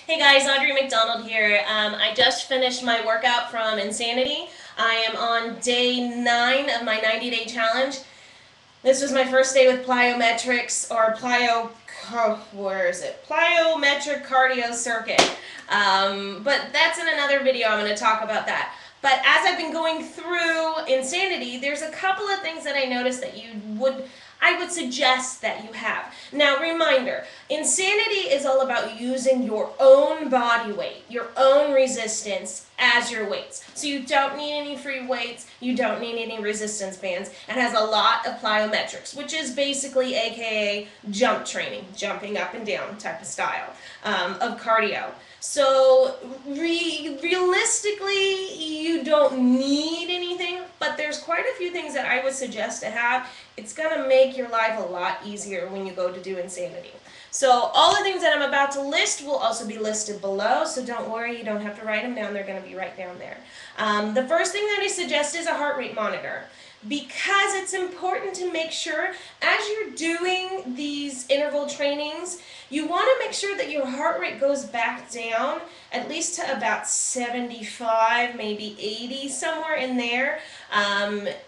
Hey guys, Audrey McDonald here. I just finished my workout from Insanity. I am on day 9 of my 90-day challenge. This was my first day with plyometrics, or plyometric cardio circuit. But that's in another video. I'm going to talk about that. But as I've been going through Insanity, there's a couple of things that I noticed that I would suggest that you have. Now, reminder, Insanity is all about using your own body weight, your own resistance as your weights. So you don't need any free weights, you don't need any resistance bands, and has a lot of plyometrics, which is basically AKA jump training, jumping up and down type of style of cardio. So realistically, you don't need anything, but there's quite a few things that I would suggest to have. It's going to make your life a lot easier when you go to do Insanity. So all the things that I'm about to list will also be listed below, so don't worry, you don't have to write them down, they're going to be right down there. The first thing that I suggest is a heart rate monitor, because it's important to make sure as you're doing these interval trainings, you want to make sure that your heart rate goes back down at least to about 75, maybe 80, somewhere in there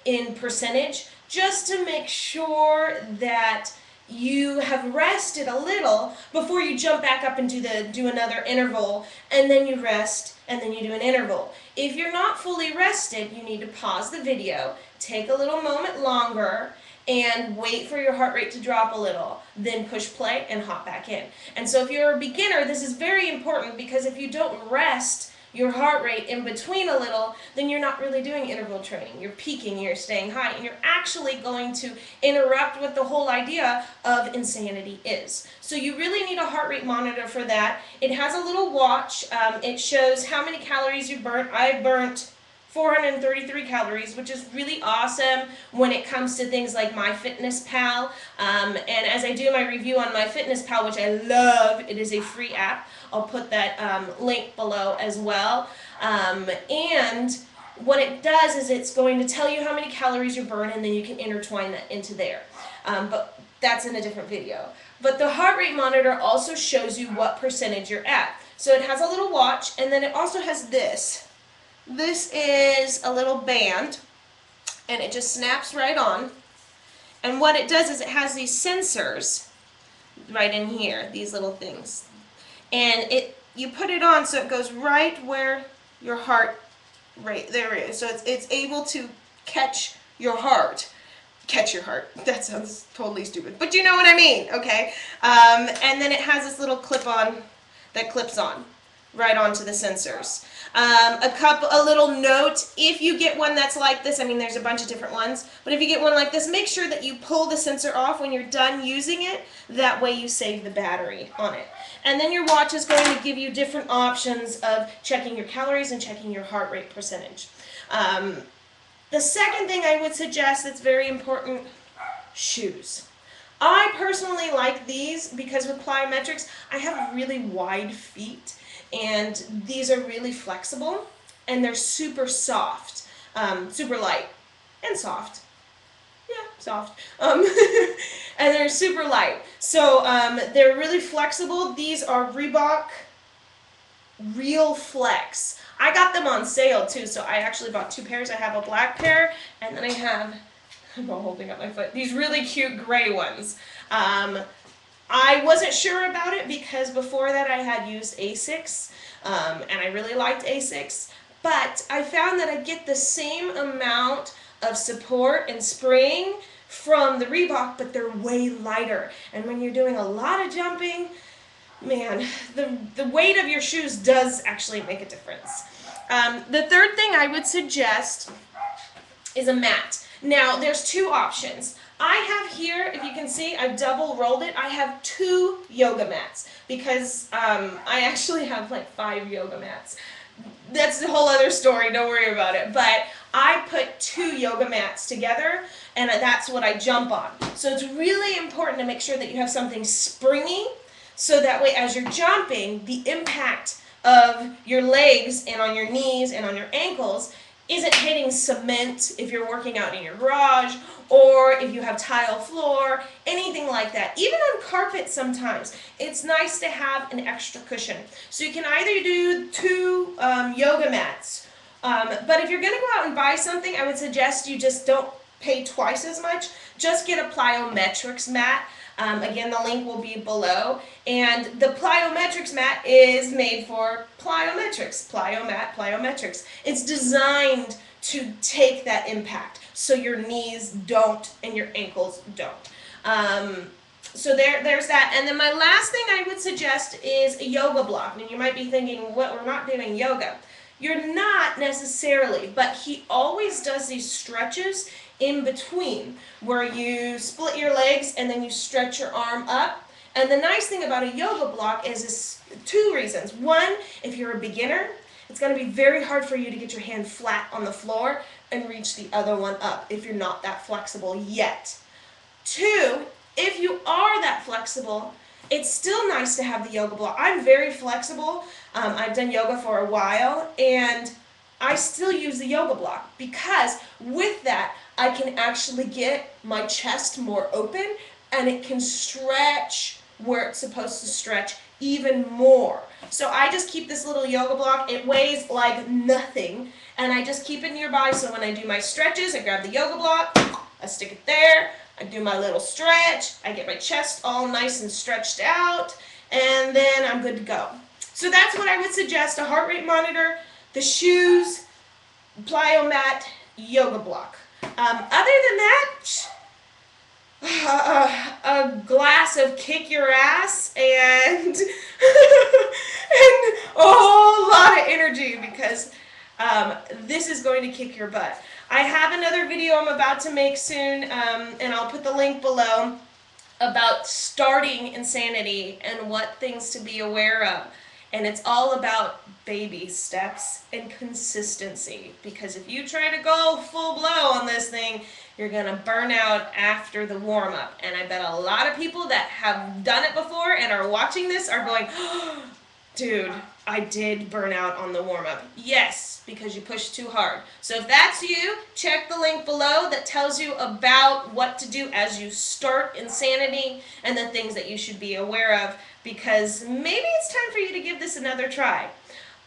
in percentage, just to make sure that you have rested a little before you jump back up and do another interval, and then you rest, and then you do an interval. If you're not fully rested, you need to pause the video, take a little moment longer, and wait for your heart rate to drop a little, then push play and hop back in. And so if you're a beginner, this is very important, because if you don't rest your heart rate in between a little, then you're not really doing interval training. You're peaking, you're staying high, and you're actually going to interrupt what the whole idea of Insanity is. So you really need a heart rate monitor for that. It has a little watch. It shows how many calories you burnt. I burnt 433 calories, which is really awesome when it comes to things like MyFitnessPal. And as I do my review on MyFitnessPal, which I love, it is a free app. I'll put that link below as well. And what it does is it's going to tell you how many calories you burn, and then you can intertwine that into there. But that's in a different video. But the heart rate monitor also shows you what percentage you're at. So it has a little watch, and then it also has this. This is a little band, and it just snaps right on. And what it does is it has these sensors right in here, these little things. And you put it on so it goes right where your heart rate there is. So it's able to catch your heart. Catch your heart. That sounds totally stupid, but you know what I mean, okay? And then it has this little clip-on that clips on right onto the sensors. A little note, if you get one that's like this, I mean there's a bunch of different ones, but if you get one like this, make sure that you pull the sensor off when you're done using it. That way you save the battery on it. And then your watch is going to give you different options of checking your calories and checking your heart rate percentage. The second thing I would suggest that's very important, shoes. I personally like these because with plyometrics, I have really wide feet, and these are really flexible, and they're super soft, super light, and soft. Yeah, soft. And they're super light. So they're really flexible. These are Reebok Real Flex. I got them on sale too, so I actually bought 2 pairs. I have a black pair, and then I have, I'm not holding up my foot, these really cute gray ones. I wasn't sure about it because before that I had used Asics, and I really liked Asics, but I found that I get the same amount of support and spring from the Reebok, but they're way lighter. And when you're doing a lot of jumping, man, the weight of your shoes does actually make a difference. The third thing I would suggest is a mat. Now, there's 2 options. I have here, if you can see, I've double rolled it. I have 2 yoga mats because I actually have like 5 yoga mats. That's a whole other story, don't worry about it. But I put 2 yoga mats together, and that's what I jump on. So it's really important to make sure that you have something springy, so that way as you're jumping, the impact of your legs and on your knees and on your ankles isn't hitting cement if you're working out in your garage, or if you have tile floor, anything like that. Even on carpet sometimes, it's nice to have an extra cushion. So you can either do two yoga mats, but if you're going to go out and buy something, I would suggest you just don't pay twice as much. Just get a plyometrics mat. Again, the link will be below. And the plyometrics mat is made for plyometrics. Plyo Matt, plyometrics. It's designed to take that impact so your knees don't and your ankles don't. So there's that. And then my last thing I would suggest is a yoga block. And you might be thinking, what, we're not doing yoga. You're not necessarily, but he always does these stretches in between where you split your legs and then you stretch your arm up. And the nice thing about a yoga block is two reasons. One, if you're a beginner, it's going to be very hard for you to get your hand flat on the floor and reach the other one up if you're not that flexible yet. Two, if you are that flexible, it's still nice to have the yoga block. I'm very flexible. I've done yoga for a while, and I still use the yoga block because with that, I can actually get my chest more open, and it can stretch where it's supposed to stretch even more. So I just keep this little yoga block. It weighs like nothing, and I just keep it nearby, so when I do my stretches, I grab the yoga block, I stick it there, I do my little stretch, I get my chest all nice and stretched out, and then I'm good to go. So that's what I would suggest: a heart rate monitor, the shoes, Plyo Matt, yoga block. Other than that, a glass of kick your ass and, and a whole lot of energy, because this is going to kick your butt. I have another video I'm about to make soon, and I'll put the link below, about starting Insanity and what things to be aware of. And it's all about baby steps and consistency, because if you try to go full blow on this thing, you're going to burn out after the warm-up. And I bet a lot of people that have done it before and are watching this are going, oh, dude, I did burn out on the warm-up. Yes, because you pushed too hard. So if that's you, check the link below that tells you about what to do as you start Insanity and the things that you should be aware of, because maybe it's time for you to give this another try.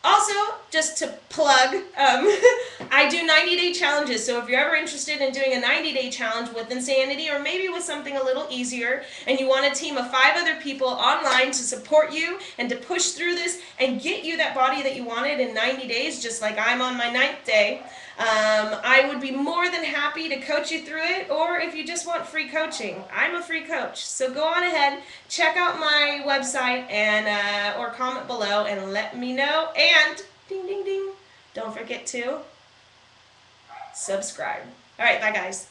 Also, just to plug, I do 90-day challenges, so if you're ever interested in doing a 90-day challenge with Insanity, or maybe with something a little easier, and you want a team of 5 other people online to support you and to push through this and get you that body that you wanted in 90 days, just like I'm on my 9th day, I would be more than happy to coach you through it. Or if you just want free coaching, I'm a free coach. So go on ahead, check out my website, and or comment below and let me know. And ding ding ding, don't forget to subscribe. All right, bye guys.